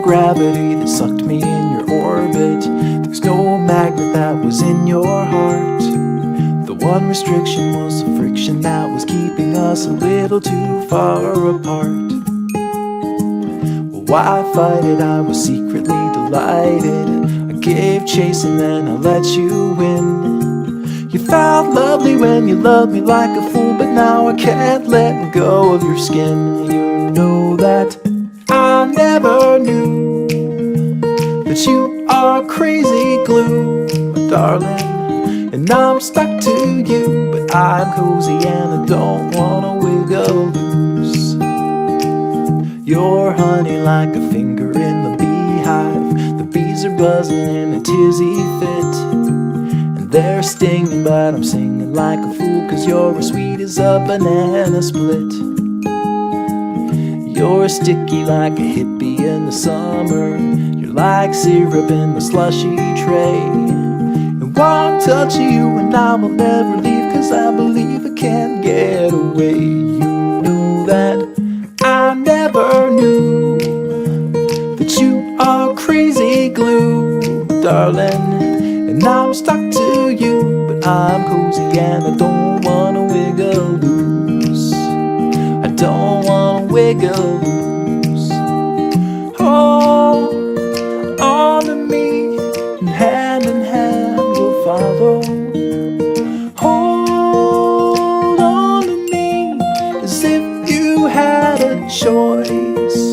gravity that sucked me in your orbit. There's no magnet that was in your heart. The one restriction was the friction that was keeping us a little too far apart. Well, why fight it? I was secretly delighted. I gave chase and then I let you win. You felt lovely when you loved me like a fool, but now I can't let go of your skin. You know that I never knew that you are crazy glue, my darling, and I'm stuck to you, but I'm cozy and I don't wanna wiggle loose. You're honey like a finger in the beehive. The bees are buzzing in a tizzy fit, and they're stinging, but I'm singing like a fool, 'cause you're as sweet as a banana split. You're sticky like a hippie in the summer. You're like syrup in the slushy tray. And one touch of you and I will never leave, 'cause I believe I can't get away. You know that I never knew that you are crazy glue, darling, and I'm stuck to you, but I'm cozy and I don't wanna wiggle loose. I don't wanna wiggle loose. Hold on to me, and hand we'll follow. Hold on to me, as if you had a choice.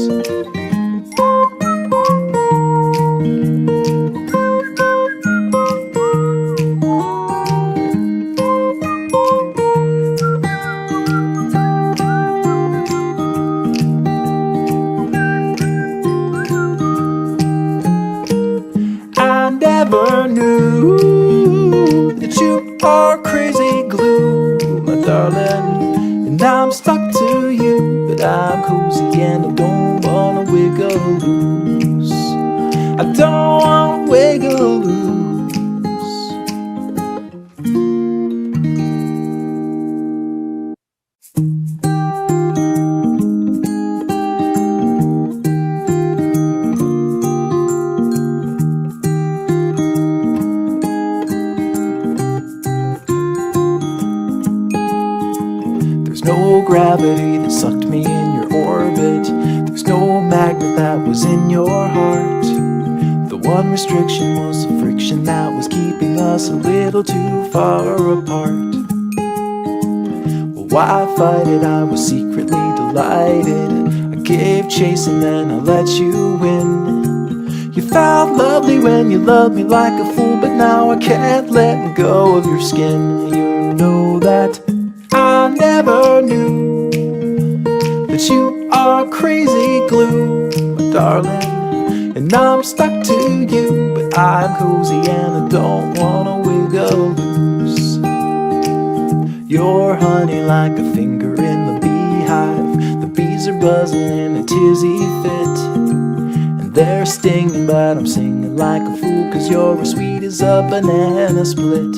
I never knew that you are crazy glue, my darling, and I'm stuck to you, but I'm cozy and I don't wanna wiggle loose. I don't wanna wiggle loose. There's no gravity that sucked me in your orbit. There's no magnet that was in your heart. The one restriction was the friction that was keeping us a little too far apart. Well, why fight it? I was secretly delighted. I gave chase and then I let you win. You felt lovely when you loved me like a fool, but now I can't let go of your skin. You know that I never knew that you are crazy glue, my darling, and I'm stuck to you, but I'm cozy and I don't wanna wiggle loose. You're honey like a finger in the beehive. The bees are buzzing in a tizzy fit, and they're stinging, but I'm singing like a fool, 'cause you're as sweet as a banana split.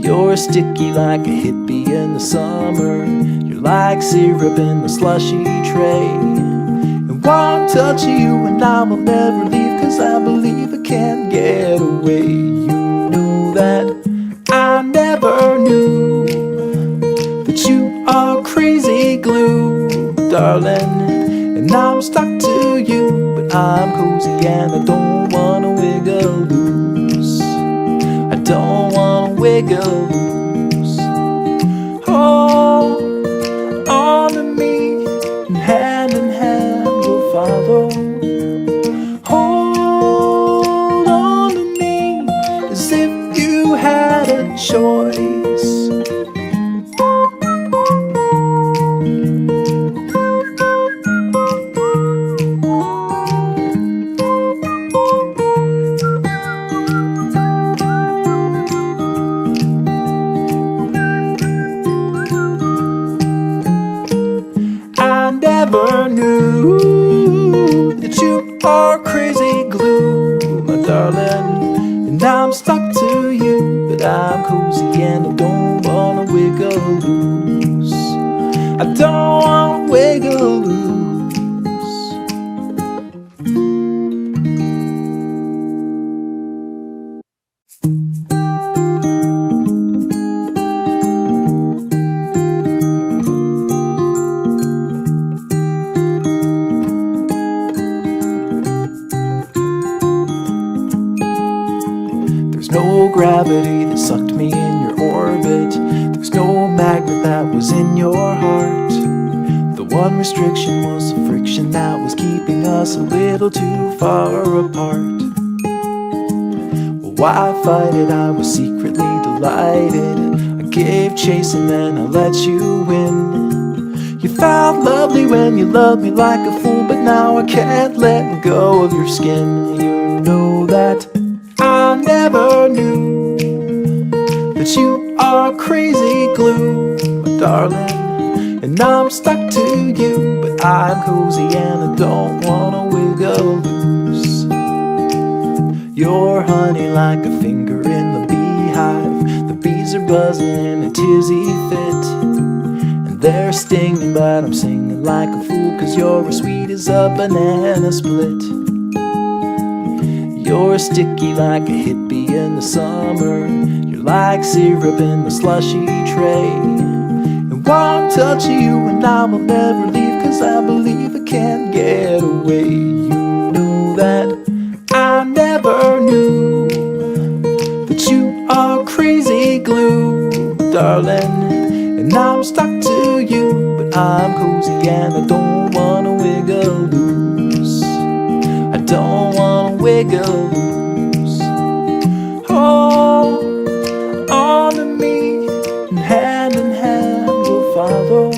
You're sticky like a hippie in the summer. You're like syrup in the slushy tray. And one touch of you and I will never leave, 'cause I believe I can't get away. You know that I never knew that you are crazy glue, darling, and I'm stuck to you, but I'm cozy and I don't wanna wiggle loose. I don't wanna wiggle loose. Hold on to me, and hand we'll follow. Hold on to me, as if you had a choice. I never knew that you are crazy glue, my darling, and I'm stuck to you, but I'm cozy and I don't wanna wiggle loose. I don't wanna wiggle loose. There's no gravity that sucked me in your orbit. There's no magnet that was in your heart. The one restriction was the friction that was keeping us a little too far apart. Well, why fight it? I was secretly delighted. I gave chase and then I let you win. You felt lovely when you loved me like a fool, but now I can't let go of your skin. You know that I never knew that you are crazy glue, my darling, and I'm stuck to you, but I'm cozy and I don't wanna wiggle loose. You're honey like a finger in the beehive. The bees are buzzing in a tizzy fit, and they're stinging, but I'm singing like a fool, 'cause you're as sweet as a banana split. You're sticky like a hippie in the summer. You're like syrup in the slushy tray. And one touch of you and I will never leave, 'cause I believe I can't get away. You know that I never knew that you are crazy glue, darling, and I'm stuck to you, but I'm cozy and I don't wanna wiggle loose. I don't wanna wiggle loose. Hold on to me, and hand we'll follow.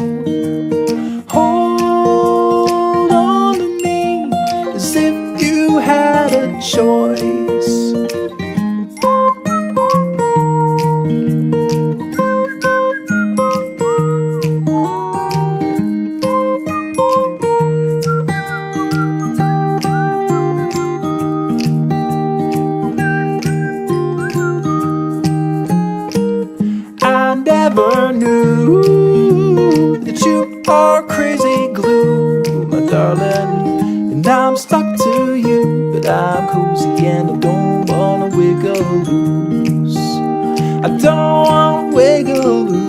Hold on to me, as if you had a choice. I never knew that you are crazy glue, my darling, and I'm stuck to you, but I'm cozy and I don't wanna wiggle loose. I don't wanna wiggle loose.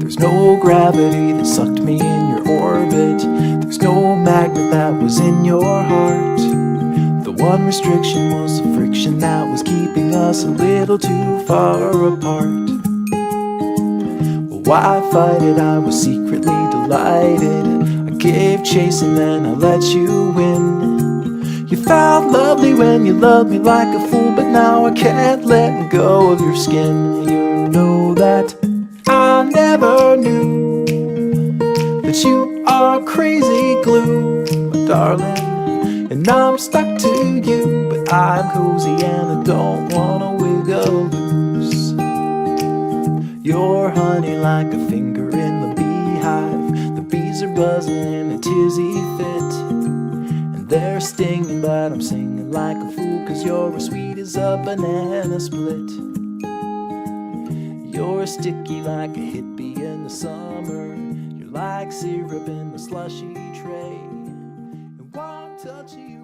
There's no gravity that sucked me in your orbit. There's no magnet that was in your heart. The one restriction was the friction that was keeping us a little too far apart. Well, why fight it? I was secretly delighted. I gave chase and then I let you win. You felt lovely when you loved me like a fool, but now I can't let go of your skin. You know that I never knew that you are crazy glue, my darling, and I'm stuck to you, but I'm cozy and I don't wanna wiggle loose. You're honey like a finger in the beehive. The bees are buzzing in a tizzy fit, and they're stinging, but I'm singing like a fool, 'cause you're as sweet as a banana split. You're sticky like a hippie in the summer. You're like syrup in the slushy tray. And one touch of you